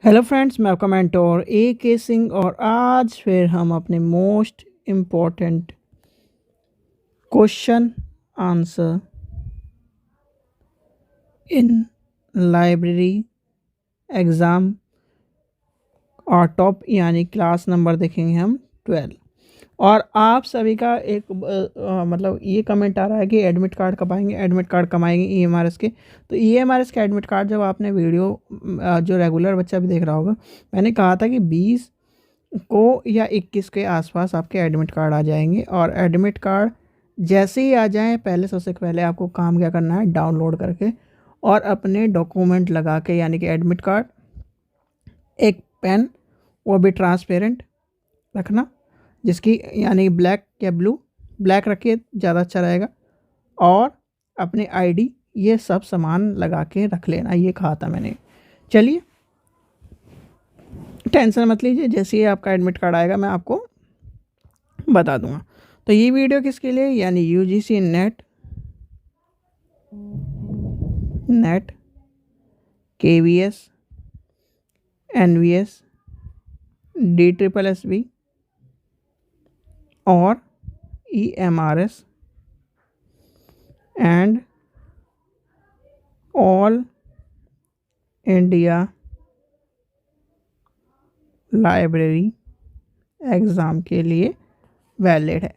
Hello friends, मैं आपका mentor ए के सिंह और आज फिर हम अपने most important question answer in library exam और टॉप यानी क्लास नंबर देखेंगे हम 12। और आप सभी का एक मतलब ये कमेंट आ रहा है कि एडमिट कार्ड कब आएंगे, एडमिट कार्ड कब आएंगे ईएमआरएस के। तो ईएमआरएस के एडमिट कार्ड जब आपने वीडियो जो रेगुलर बच्चा भी देख रहा होगा, मैंने कहा था कि 20 को या 21 के आसपास आपके एडमिट कार्ड आ जाएंगे। और एडमिट कार्ड जैसे ही आ जाएं, पहले सबसे पहले आपको काम क्या करना है, डाउनलोड करके और अपने डॉक्यूमेंट लगा के, यानी कि एडमिट कार्ड, एक पेन, वो भी ट्रांसपेरेंट रखना, जिसकी यानी ब्लैक या ब्लू, ब्लैक रखिए ज़्यादा अच्छा रहेगा, और अपने आईडी, ये सब सामान लगा के रख लेना, ये कहा था मैंने। चलिए, टेंशन मत लीजिए, जैसे ही आपका एडमिट कार्ड आएगा मैं आपको बता दूंगा। तो ये वीडियो किसके लिए, यानी UGC NET, KVS, NVS, DSSB और EMRS and all India library exam के लिए वैलिड है।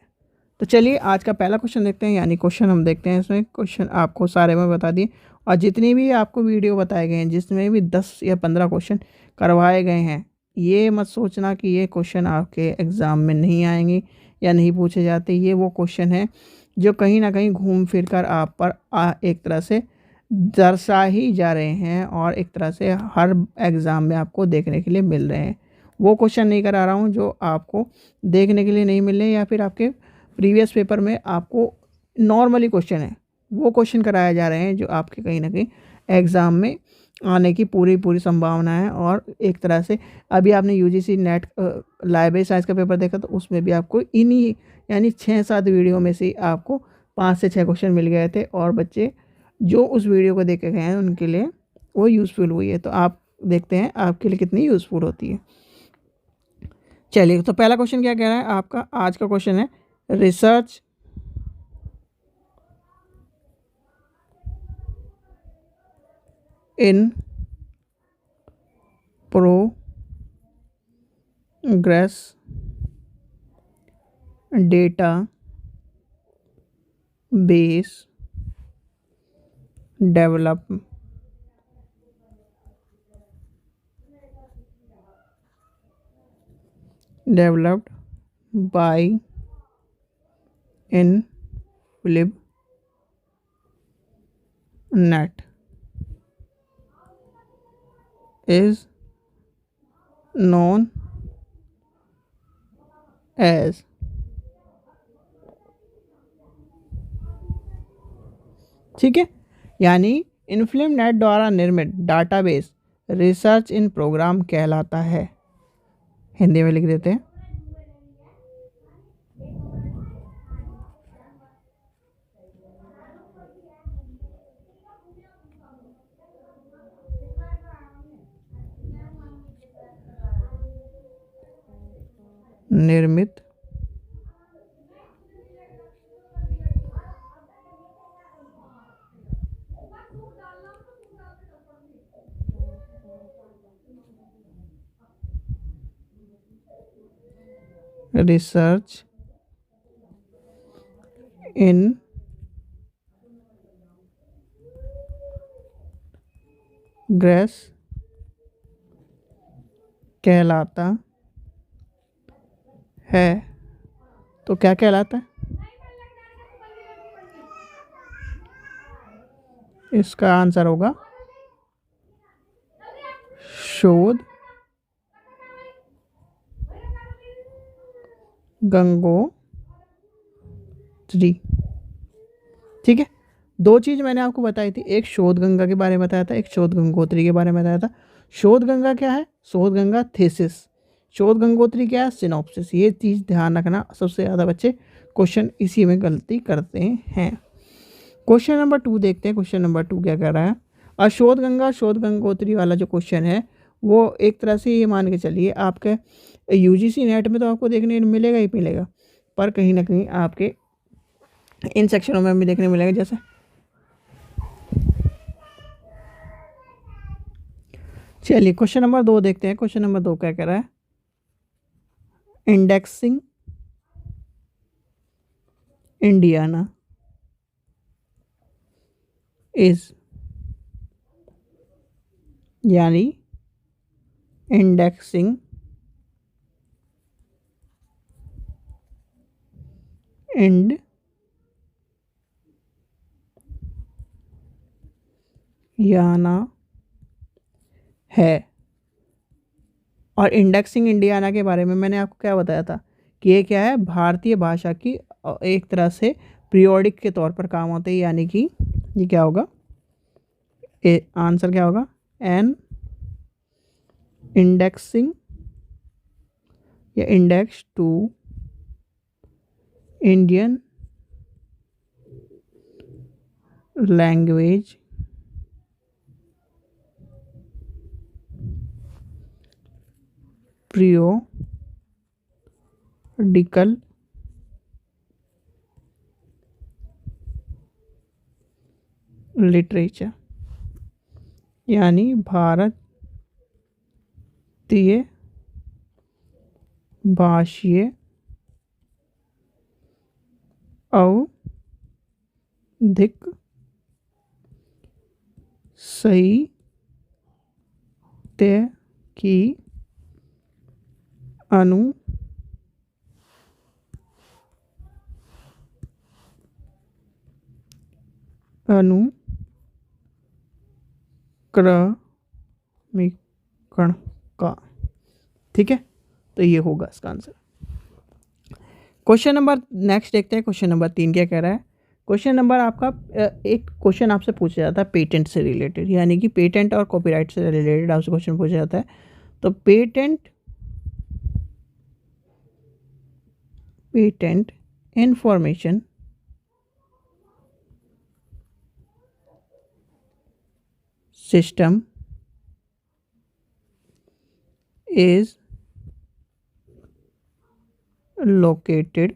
तो चलिए आज का पहला क्वेश्चन देखते हैं, यानी क्वेश्चन हम देखते हैं। इसमें क्वेश्चन आपको सारे में बता दिए, और जितनी भी आपको वीडियो बताए गए हैं जिसमें भी 10 या 15 क्वेश्चन करवाए गए हैं, ये मत सोचना कि ये क्वेश्चन आपके एग्ज़ाम में नहीं आएंगे या नहीं पूछे जाते। ये वो क्वेश्चन है जो कहीं ना कहीं घूम फिर कर आप पर एक तरह से दर्शा ही जा रहे हैं, और एक तरह से हर एग्ज़ाम में आपको देखने के लिए मिल रहे हैं। वो क्वेश्चन नहीं करा रहा हूँ जो आपको देखने के लिए नहीं मिल रहे, या फिर आपके प्रीवियस पेपर में आपको नॉर्मली क्वेश्चन है, वो क्वेश्चन कराए जा रहे हैं जो आपके कहीं ना कहीं एग्ज़ाम में आने की पूरी पूरी संभावना है। और एक तरह से अभी आपने यूजीसी नेट लाइब्रेरी साइंस का पेपर देखा, तो उसमें भी आपको इन्हीं यानी 6-7 वीडियो में से आपको 5 से 6 क्वेश्चन मिल गए थे, और बच्चे जो उस वीडियो को देख के गए हैं उनके लिए वो यूज़फुल हुई है। तो आप देखते हैं आपके लिए कितनी यूज़फुल होती है। चलिए, तो पहला क्वेश्चन क्या कह रहा है आपका, आज का क्वेश्चन है research in progress data base developed by InflibNet is known as ठीक है, यानी इन्फ्लिमनेट द्वारा निर्मित डाटाबेस रिसर्च इन प्रोग्राम कहलाता है। हिंदी में लिख देते हैं। निर्मित रिसर्च इन ग्रेस कहलाता है। तो क्या कहलाता है, इसका आंसर होगा शोध गंगोत्री। ठीक है, दो चीज़ मैंने आपको बताई थी, एक शोध गंगा के बारे में बताया था, एक शोध गंगोत्री के बारे में बताया था। शोध गंगा क्या है, शोध गंगा थीसिस, शोध गंगोत्री क्या है, सिनॉप्सिस। ये चीज़ ध्यान रखना, सबसे ज़्यादा बच्चे क्वेश्चन इसी में गलती करते हैं। क्वेश्चन नंबर 2 देखते हैं। क्वेश्चन नंबर 2 क्या कह रहा है, और शोध गंगा शोध गंगोत्री वाला जो क्वेश्चन है वो एक तरह से ये मान के चलिए आपके यूजीसी नेट में तो आपको देखने मिलेगा ही मिलेगा, पर कहीं ना कहीं आपके इन सेक्शनों में भी देखने मिलेगा। जैसे चलिए क्वेश्चन नंबर 2 देखते हैं। क्वेश्चन नंबर 2 क्या कह रहा है? इंडेक्सिंग इंडियाना इज, यानी इंडेक्सिंग इंडियाना है। और इंडेक्सिंग इंडियाना के बारे में मैंने आपको क्या बताया था कि ये क्या है, भारतीय भाषा की एक तरह से पीरियोडिक के तौर पर काम होते हैं, यानी कि ये क्या होगा, आंसर क्या होगा, एन इंडेक्सिंग या index to Indian language periodical literature, यानी भारतीय भाषीय आवधिक साहित्य की अनुक्रमीकरण का। ठीक है, तो ये होगा इसका आंसर। क्वेश्चन नंबर नेक्स्ट देखते हैं। क्वेश्चन नंबर 3 क्या कह रहा है? क्वेश्चन नंबर आपका एक क्वेश्चन आपसे पूछा जाता है पेटेंट से रिलेटेड, यानी कि पेटेंट और कॉपीराइट से रिलेटेड आपसे क्वेश्चन पूछा जाता है। तो patent information system is located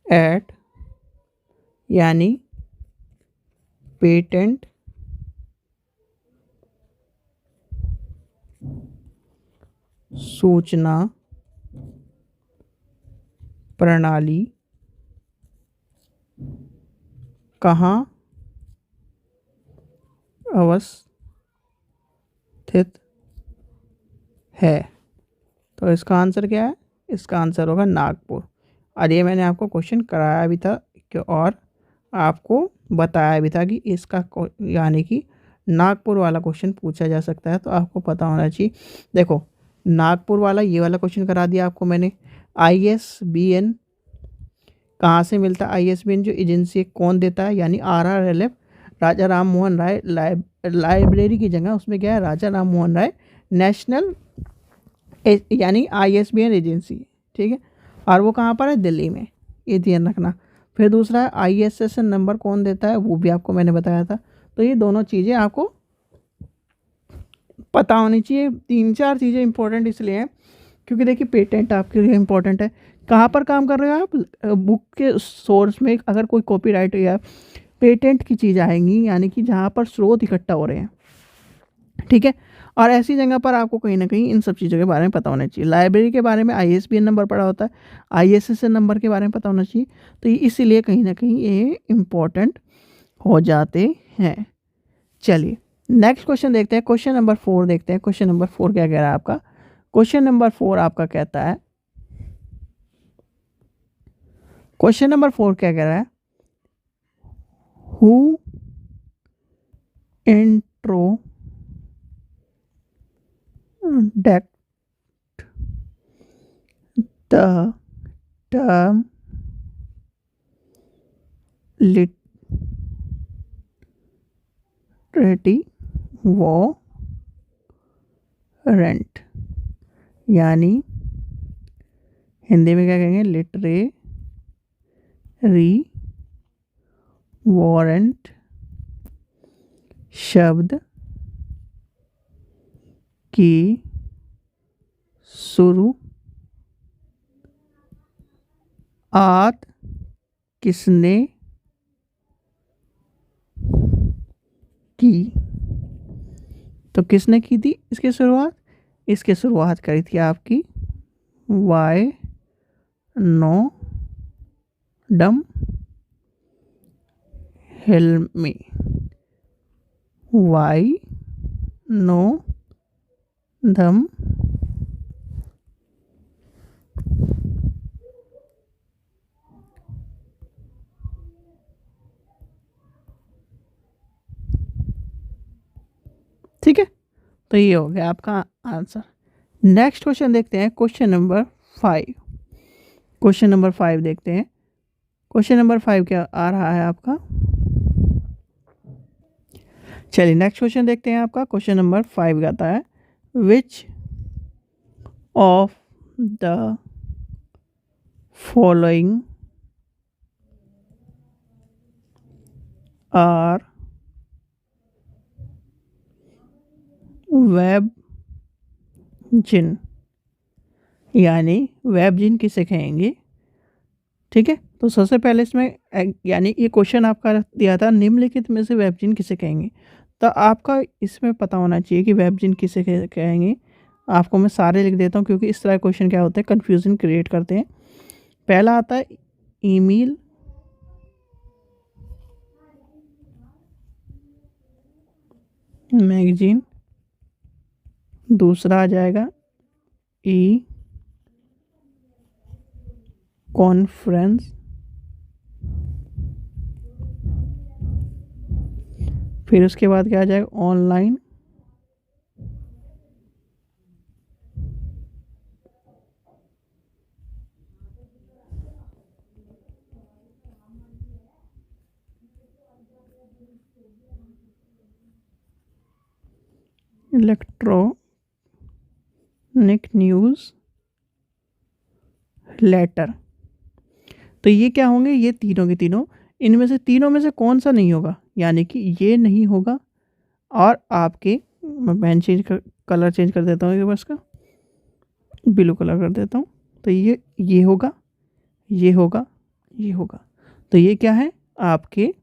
at, यानी पेटेंट सूचना प्रणाली कहाँ अवस्थित है? तो इसका आंसर क्या है? इसका आंसर होगा नागपुर। और ये मैंने आपको क्वेश्चन कराया भी था और आपको बताया भी था कि इसका यानी कि नागपुर वाला क्वेश्चन पूछा जा सकता है, तो आपको पता होना चाहिए। देखो नागपुर वाला ये वाला क्वेश्चन करा दिया आपको मैंने। ISBN कहाँ से मिलता है? ISBN जो एजेंसी कौन देता है, यानी RRLF, राजा राम मोहन राय लाइब्रेरी की जगह उसमें क्या है, राजा राम मोहन राय नेशनल यानी ISBN एजेंसी। ठीक है, और वो कहाँ पर है? दिल्ली में, ये ध्यान रखना। फिर दूसरा है ISSN नंबर कौन देता है, वो भी आपको मैंने बताया था। तो ये दोनों चीज़ें आपको पता होनी चाहिए। 3-4 चीज़ें इंपॉर्टेंट इसलिए हैं क्योंकि देखिए पेटेंट आपके लिए इम्पोर्टेंट है। कहाँ पर काम कर रहे हो आप? बुक के सोर्स में अगर कोई कॉपीराइट या पेटेंट की चीज़ आएंगी, यानी कि जहाँ पर स्रोत इकट्ठा हो रहे हैं। ठीक है, और ऐसी जगह पर आपको कहीं ना कहीं इन सब चीज़ों के बारे में पता होना चाहिए। लाइब्रेरी के बारे में ISBN नंबर पड़ा होता है, ISSN नंबर के बारे में पता होना चाहिए। तो इसीलिए कहीं ना कहीं ये इम्पोर्टेंट हो जाते हैं। चलिए नेक्स्ट क्वेश्चन देखते हैं। क्वेश्चन नंबर 4 देखते हैं। क्वेश्चन नंबर 4 क्या कह रहा है आपका? क्वेश्चन नंबर 4 आपका कहता है, क्वेश्चन नंबर 4 क्या कह रहा है? Who introduced the term literary warrant, यानी हिंदी में क्या कहेंगे? लिटरेरी वारंट शब्द की शुरुआत किसने की? तो किसने की थी इसकी शुरुआत? इसकी शुरुआत करी थी आपकी वाई नो डम हिल्मी। वाई नो धम ठीक है, तो ये हो गया आपका आंसर। नेक्स्ट क्वेश्चन देखते हैं, क्वेश्चन नंबर 5। क्वेश्चन नंबर 5 देखते हैं। क्वेश्चन नंबर 5 क्या आ रहा है आपका? चलिए नेक्स्ट क्वेश्चन देखते हैं आपका। क्वेश्चन नंबर 5 आता है, which of the following are वेब जिन, यानी वेब जिन किसे कहेंगे? ठीक है, तो सबसे पहले इसमें यानी ये क्वेश्चन आपका दिया था, निम्नलिखित में से वेब जिन किसे कहेंगे। तो आपका इसमें पता होना चाहिए कि वेब जिन किसे कहेंगे। आपको मैं सारे लिख देता हूँ क्योंकि इस तरह क्वेश्चन क्या होते हैं, कन्फ्यूजन क्रिएट करते हैं। पहला आता है ईमेल, मैगजीन। दूसरा आ जाएगा ई कॉन्फ्रेंस। फिर उसके बाद क्या आ जाएगा, ऑनलाइन इलेक्ट्रॉनिक न्यूज़ लेटर। तो ये क्या होंगे, ये तीनों के तीनों, इनमें से तीनों में से कौन सा नहीं होगा? यानी कि ये नहीं होगा। और आपके मैं पेन कलर चेंज कर देता हूँ एक बार इसका, ब्लू कलर कर देता हूँ। तो ये होगा, ये होगा, ये होगा। तो ये क्या है आपके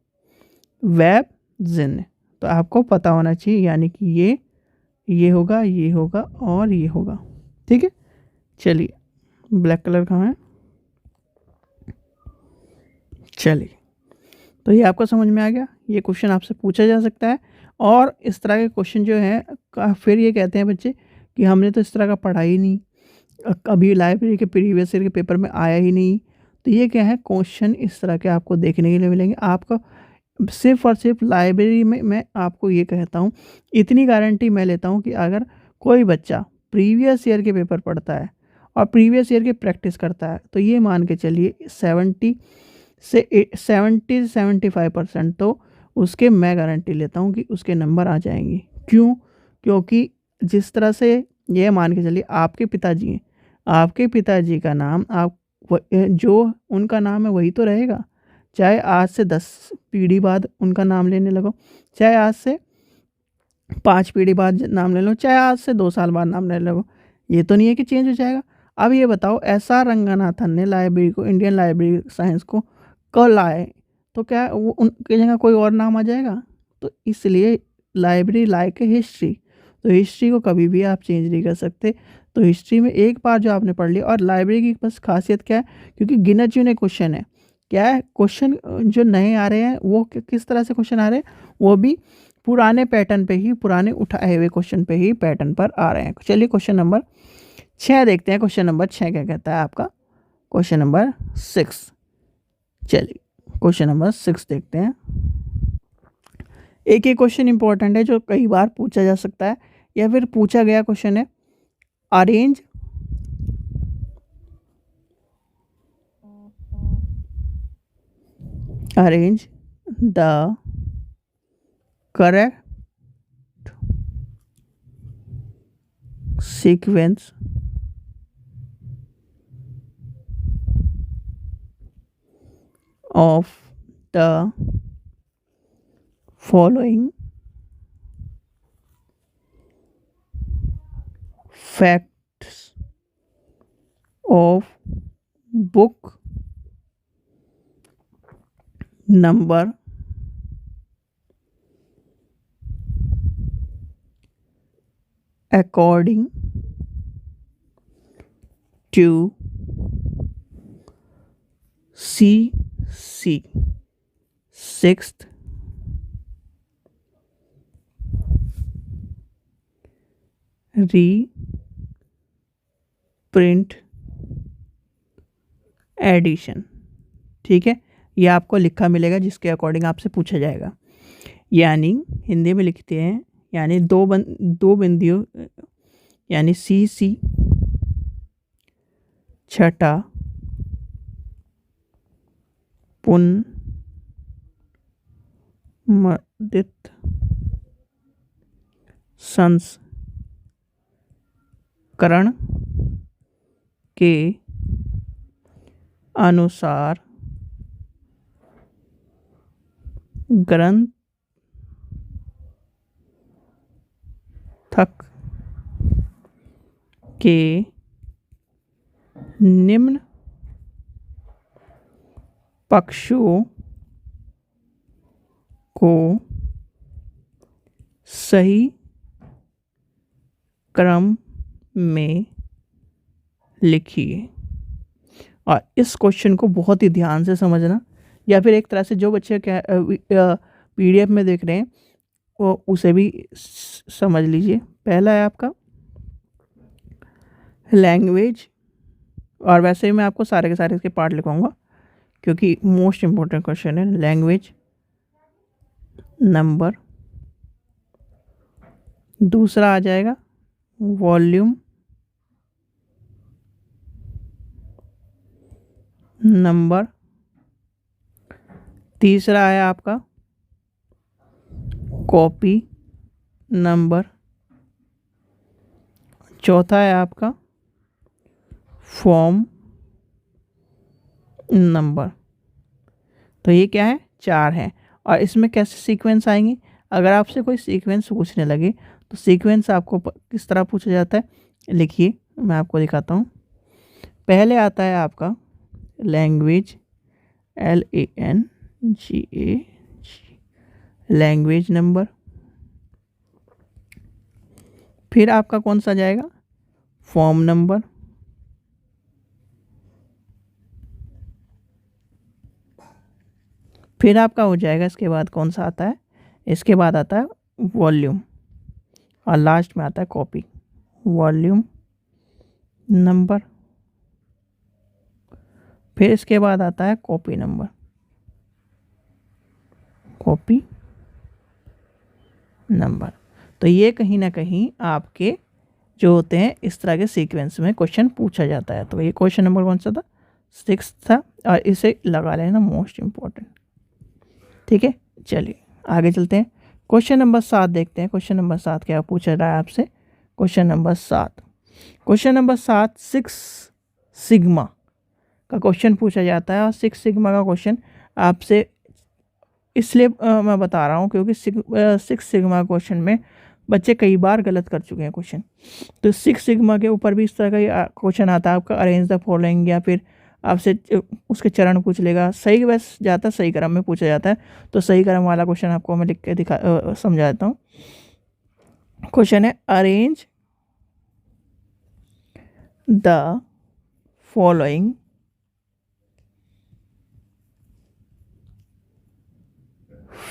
वेब जिन। तो आपको पता होना चाहिए, यानी कि ये होगा, ये होगा और ये होगा। ठीक है, चलिए ब्लैक कलर कहाँ है? चलिए, तो ये आपको समझ में आ गया। ये क्वेश्चन आपसे पूछा जा सकता है। और इस तरह के क्वेश्चन जो है फिर ये कहते हैं बच्चे कि हमने तो इस तरह का पढ़ा ही नहीं, कभी लाइब्रेरी के प्रीवियस ईयर के पेपर में आया ही नहीं। तो ये क्या है, क्वेश्चन इस तरह के आपको देखने के लिए मिलेंगे। आपको सिर्फ और सिर्फ लाइब्रेरी में मैं आपको ये कहता हूँ, इतनी गारंटी मैं लेता हूँ कि अगर कोई बच्चा प्रीवियस ईयर के पेपर पढ़ता है और प्रीवियस ईयर की प्रैक्टिस करता है, तो ये मान के चलिए 70 से 75% तो उसके मैं गारंटी लेता हूँ कि उसके नंबर आ जाएंगे। क्यों? क्योंकि जिस तरह से ये मान के चलिए आपके पिताजी हैं, आपके पिताजी का नाम आप जो उनका नाम है वही तो रहेगा। चाहे आज से 10 पीढ़ी बाद उनका नाम लेने लगो, चाहे आज से 5 पीढ़ी बाद नाम ले लो, चाहे आज से 2 साल बाद नाम ले लो, ये तो नहीं है कि चेंज हो जाएगा। अब ये बताओ, एस.आर. रंगनाथन ने लाइब्रेरी को, इंडियन लाइब्रेरी साइंस को कब लाए? तो क्या वो उनकी जगह कोई और नाम आ जाएगा? तो इसलिए लाइब्रेरी लाइक है हिस्ट्री। तो हिस्ट्री को कभी भी आप चेंज नहीं कर सकते। तो हिस्ट्री में एक बार जो आपने पढ़ लिया, और लाइब्रेरी की बस खासियत क्या है, क्योंकि गिने चुने क्वेश्चन है, क्या है क्वेश्चन जो नए आ रहे हैं वो किस तरह से क्वेश्चन आ रहे हैं, वो भी पुराने पैटर्न पे ही, पुराने उठाए हुए क्वेश्चन पे ही पैटर्न पर आ रहे हैं। चलिए क्वेश्चन नंबर 6 देखते हैं। क्वेश्चन नंबर 6 क्या कहता है आपका? Question number 6। चलिए क्वेश्चन नंबर 6 देखते हैं। एक क्वेश्चन इंपॉर्टेंट है जो कई बार पूछा जा सकता है या फिर पूछा गया क्वेश्चन है। Arrange the correct sequence of the following facts of book number according to CC sixth reprint edition. ठीक है, ये आपको लिखा मिलेगा जिसके अकॉर्डिंग आपसे पूछा जाएगा। यानी हिंदी में लिखते हैं, यानी दो बिंदियों यानी CC छठा पुनर्मुद्रित संस्करण के अनुसार ग्रंथक के निम्न पक्षों को सही क्रम में लिखिए। और इस क्वेश्चन को बहुत ही ध्यान से समझना, या फिर एक तरह से जो बच्चे PDF में देख रहे हैं वो उसे भी समझ लीजिए। पहला है आपका लैंग्वेज, और वैसे ही मैं आपको सारे के सारे इसके पार्ट लिखवाऊंगा क्योंकि मोस्ट इम्पोर्टेंट क्वेश्चन है। लैंग्वेज नंबर, दूसरा आ जाएगा वॉल्यूम नंबर, तीसरा है आपका कॉपी नंबर, चौथा है आपका फॉर्म नंबर। तो ये क्या है, 4 है। और इसमें कैसे सीक्वेंस आएंगे, अगर आपसे कोई सीक्वेंस पूछने लगे तो सीक्वेंस आपको किस तरह पूछा जाता है, लिखिए मैं आपको दिखाता हूँ। पहले आता है आपका लैंग्वेज LANGAG, लैंग्वेज नंबर। फिर आपका कौन सा जाएगा, फॉर्म नंबर। फिर आपका हो जाएगा, इसके बाद कौन सा आता है, इसके बाद आता है वॉल्यूम, और लास्ट में आता है कॉपी, वॉल्यूम नंबर। फिर इसके बाद आता है कॉपी नंबर, कॉपी नंबर। तो ये कहीं ना कहीं आपके जो होते हैं इस तरह के सीक्वेंस में क्वेश्चन पूछा जाता है। तो ये क्वेश्चन नंबर कौन सा था, 6 था, और इसे लगा लेना मोस्ट इम्पोर्टेंट। ठीक है, चलिए आगे चलते हैं। क्वेश्चन नंबर 7 देखते हैं। क्वेश्चन नंबर 7 क्या पूछा रहा है आपसे, question number 7, question number 7 6 sigma का क्वेश्चन पूछा जाता है। और 6 सिग्मा का क्वेश्चन आपसे इसलिए मैं बता रहा हूँ क्योंकि 6 सिग्मा क्वेश्चन में बच्चे कई बार गलत कर चुके हैं क्वेश्चन। तो 6 सिग्मा के ऊपर भी इस तरह का क्वेश्चन आता है आपका, अरेंज द फॉलोइंग, या फिर आपसे उसके चरण पूछ लेगा। सही बस जाता है, सही क्रम में पूछा जाता है। तो सही क्रम वाला क्वेश्चन आपको मैं लिख के समझा देता हूँ। क्वेश्चन है arrange the following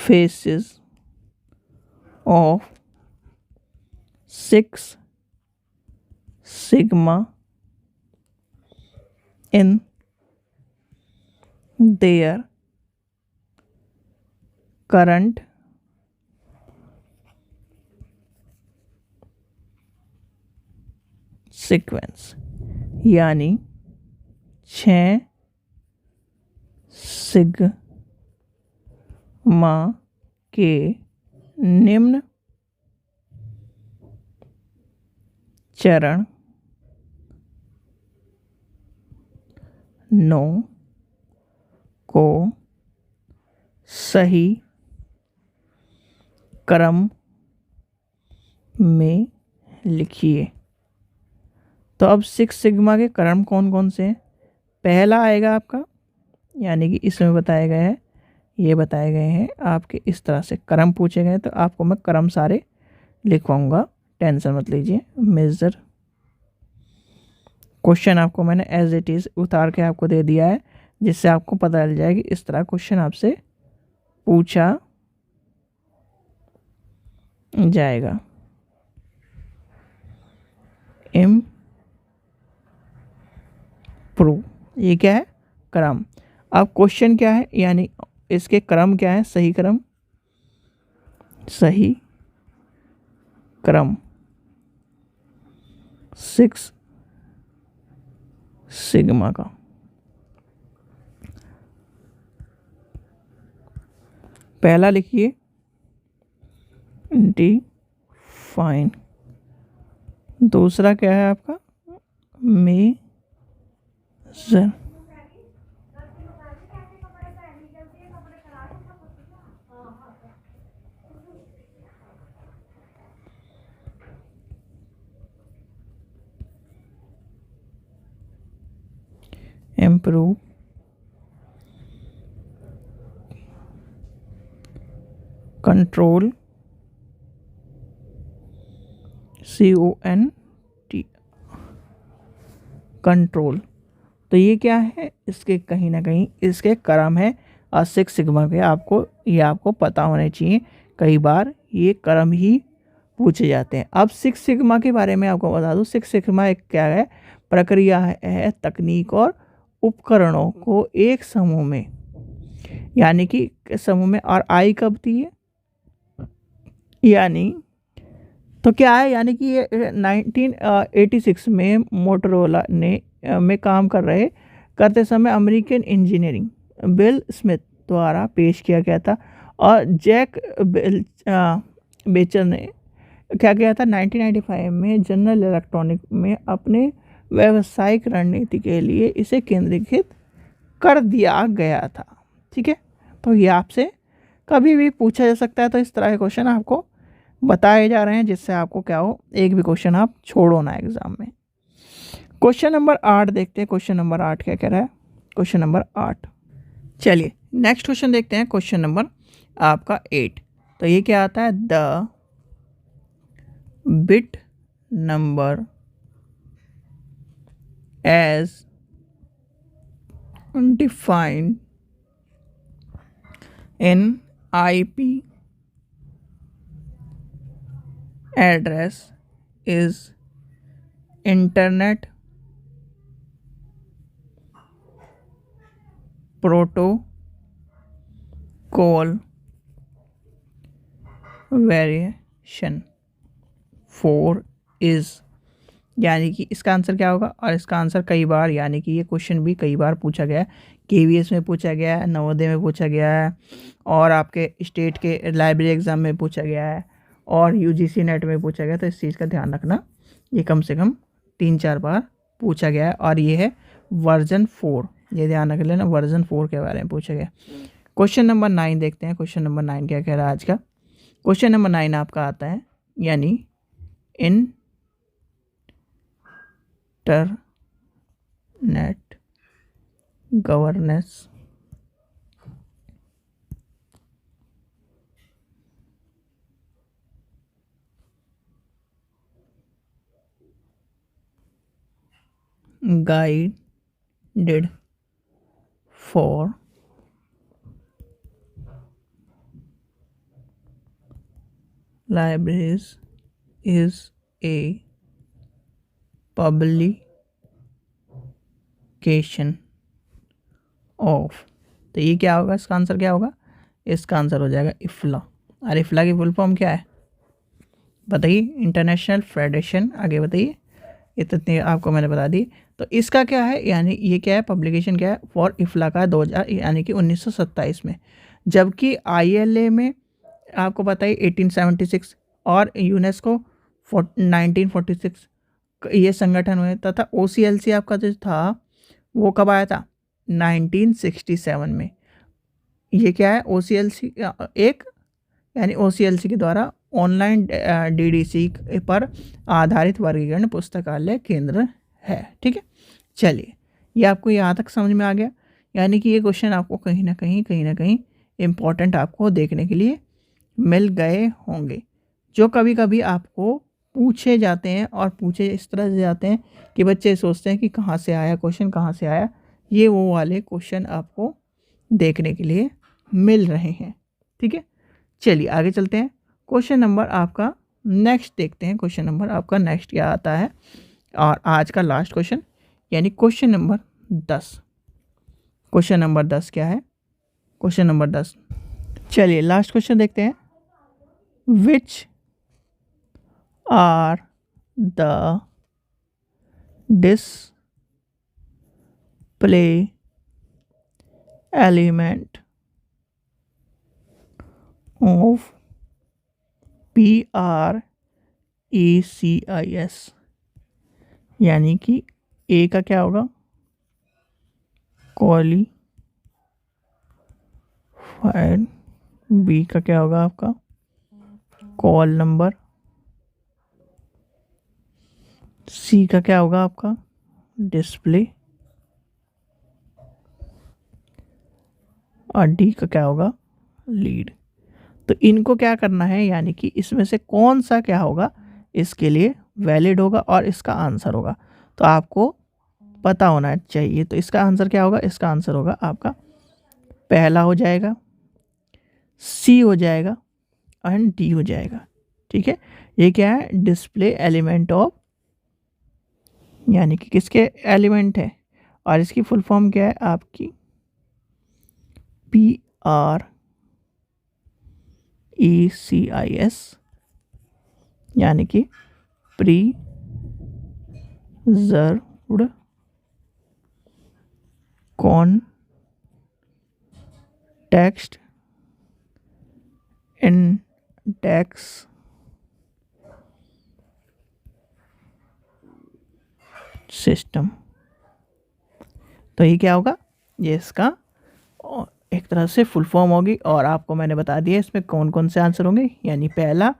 faces of 6 sigma in their current sequence। यानी 6 सिग्मा के निम्न चरण 9 को सही क्रम में लिखिए। तो अब 6 सिग्मा के क्रम कौन कौन से हैं? पहला आएगा आपका, यानी कि इसमें बताए गए हैं, ये बताए गए हैं आपके इस तरह से क्रम पूछे गए, तो आपको मैं क्रम सारे लिखवाऊंगा, टेंशन मत लीजिए। मेजर क्वेश्चन आपको मैंने एज इट इज़ उतार के आपको दे दिया है, जिससे आपको पता चल जाए कि इस तरह क्वेश्चन आपसे पूछा जाएगा। इम्प्रूव, ये क्या है? क्रम। अब क्वेश्चन क्या है, यानी इसके क्रम क्या है? सही क्रम, सही क्रम 6 सिग्मा का। पहला लिखिए डिफाइन, दूसरा क्या है आपका? Major, improve, control, CONT, control. तो ये क्या है? इसके कहीं ना कहीं इसके क्रम है 6 सिग्मा के, ये आपको पता होने चाहिए। कई बार ये क्रम ही पूछे जाते हैं। अब 6 सिग्मा के बारे में आपको बता दूं, 6 सिग्मा एक क्या है? प्रक्रिया है, तकनीक और उपकरणों को एक समूह में, यानी कि समूह में, और आई कब थी ये? यानी तो क्या है, यानी कि ये 1986 में मोटरोला ने में काम करते समय अमेरिकन इंजीनियरिंग बिल स्मिथ द्वारा पेश किया गया था, और जैक बेचर ने क्या किया था? 1995 में जनरल इलेक्ट्रॉनिक में अपने व्यावसायिक रणनीति के लिए इसे केंद्रीकृत कर दिया गया था। ठीक है, तो ये आपसे कभी भी पूछा जा सकता है। तो इस तरह के क्वेश्चन आपको बताए जा रहे हैं, जिससे आपको क्या हो, एक भी क्वेश्चन आप छोड़ो ना एग्जाम में। क्वेश्चन नंबर 8 देखते हैं। क्वेश्चन नंबर 8 क्या कह रहा है? क्वेश्चन नंबर 8, चलिए नेक्स्ट क्वेश्चन देखते हैं। क्वेश्चन नंबर आपका 8, तो ये क्या आता है? The bit number as defined in IP address is internet protocol variation 4 is, यानी कि इसका आंसर क्या होगा? और इसका आंसर कई बार, यानी कि ये क्वेश्चन भी कई बार पूछा गया है। KVS में पूछा गया है, नवोदय में पूछा गया है, और आपके स्टेट के लाइब्रेरी एग्ज़ाम में पूछा गया है, और UGC नेट में पूछा गया। तो इस चीज़ का ध्यान रखना, ये कम से कम 3-4 बार पूछा गया है, और ये है वर्जन 4, ये ध्यान रख लेना, वर्जन 4 के बारे में पूछा गया। क्वेश्चन नंबर 9 देखते हैं। क्वेश्चन नंबर 9 क्या कह रहा है आज का? क्वेश्चन नंबर 9 आपका आता है, यानी internet governance guided for libraries is a publication of, तो ये क्या होगा? इसका आंसर क्या होगा? इसका आंसर हो जाएगा इफ्ला। और इफ्ला की फुल फॉर्म क्या है बताइए? इंटरनेशनल फेडरेशन, आगे बताइए, इतने आपको मैंने बता दी। तो इसका क्या है, यानी ये क्या है? पब्लिकेशन क्या है? फॉर इफ्ला का 2000, यानी कि 1927 में, जबकि ILA में आपको बताइए 1876, और यूनेस्को 1946 ये संगठन हुए, तथा OCLC आपका जो था वो कब आया था? 1967 में। ये क्या है? OCLC एक, यानी OCLC के द्वारा ऑनलाइन DDC पर आधारित वर्गीकरण पुस्तकालय केंद्र है। ठीक है, चलिए ये आपको यहाँ तक समझ में आ गया। यानी कि ये क्वेश्चन आपको कहीं ना कहीं इम्पोर्टेंट आपको देखने के लिए मिल गए होंगे, जो कभी कभी आपको पूछे जाते हैं और पूछे इस तरह से जाते हैं कि बच्चे सोचते हैं कि कहाँ से आया क्वेश्चन, कहाँ से आया। ये वो वाले क्वेश्चन आपको देखने के लिए मिल रहे हैं। ठीक है, चलिए आगे चलते हैं। क्वेश्चन नंबर आपका नेक्स्ट देखते हैं। क्वेश्चन नंबर आपका नेक्स्ट क्या आता है, और आज का लास्ट क्वेश्चन यानी क्वेश्चन नंबर 10। क्वेश्चन नंबर 10 क्या है? क्वेश्चन नंबर 10, चलिए लास्ट क्वेश्चन देखते हैं। Which are the display element of PRECIS, यानी कि ए का क्या होगा? क्वालिफायर। बी का क्या होगा आपका? Call number. सी का क्या होगा आपका? डिस्प्ले। और डी का क्या होगा? लीड। तो इनको क्या करना है, यानी कि इसमें से कौन सा क्या होगा इसके लिए वैलिड होगा और इसका आंसर होगा, तो आपको पता होना चाहिए। तो इसका आंसर क्या होगा? इसका आंसर होगा आपका पहला हो जाएगा, सी हो जाएगा एंड डी हो जाएगा। ठीक है, ये क्या है? डिस्प्ले एलिमेंट ऑफ, यानी कि किसके एलिमेंट है, और इसकी फुल फॉर्म क्या है आपकी? PRECIS, यानी कि प्रीजर्व्ड कॉन्टेक्स्ट इंडेक्स सिस्टम। तो ये क्या होगा? ये इसका एक तरह से फुल फॉर्म होगी, और आपको मैंने बता दिया इसमें कौन कौन से आंसर होंगे, यानी पहला,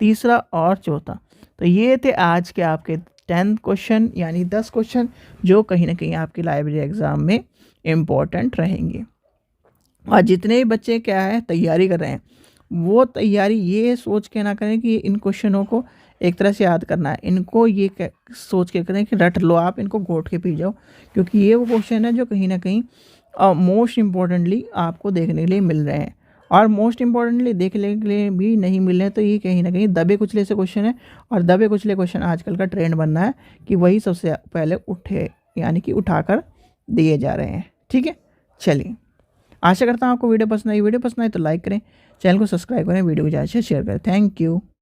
तीसरा और चौथा। तो ये थे आज के आपके 10 क्वेश्चन, यानी 10 क्वेश्चन जो कहीं ना कहीं आपकी लाइब्रेरी एग्ज़ाम में इम्पोर्टेंट रहेंगे। और जितने भी बच्चे क्या है तैयारी कर रहे हैं, वो तैयारी ये सोच के ना करें कि इन क्वेश्चनों को एक तरह से याद करना है। इनको ये सोच के करें कि रट लो, आप इनको घोट के पी जाओ, क्योंकि ये वो क्वेश्चन है जो कहीं ना कहीं मोस्ट इम्पॉर्टेंटली आपको देखने के लिए मिल रहे हैं। और मोस्ट इम्पॉर्टेंटली देखने के लिए भी नहीं मिल रहे हैं, तो ये कहीं ना कहीं दबे कुचले से क्वेश्चन है। और दबे कुचले क्वेश्चन आजकल का ट्रेंड बनना है कि वही सबसे पहले उठे, यानी कि उठाकर दिए जा रहे हैं। ठीक है, चलिए आशा करता हूँ आपको वीडियो पसंद आई। वीडियो पसंद आई तो लाइक करें, चैनल को सब्सक्राइब करें, वीडियो को ज़्यादा से शेयर करें। Thank you.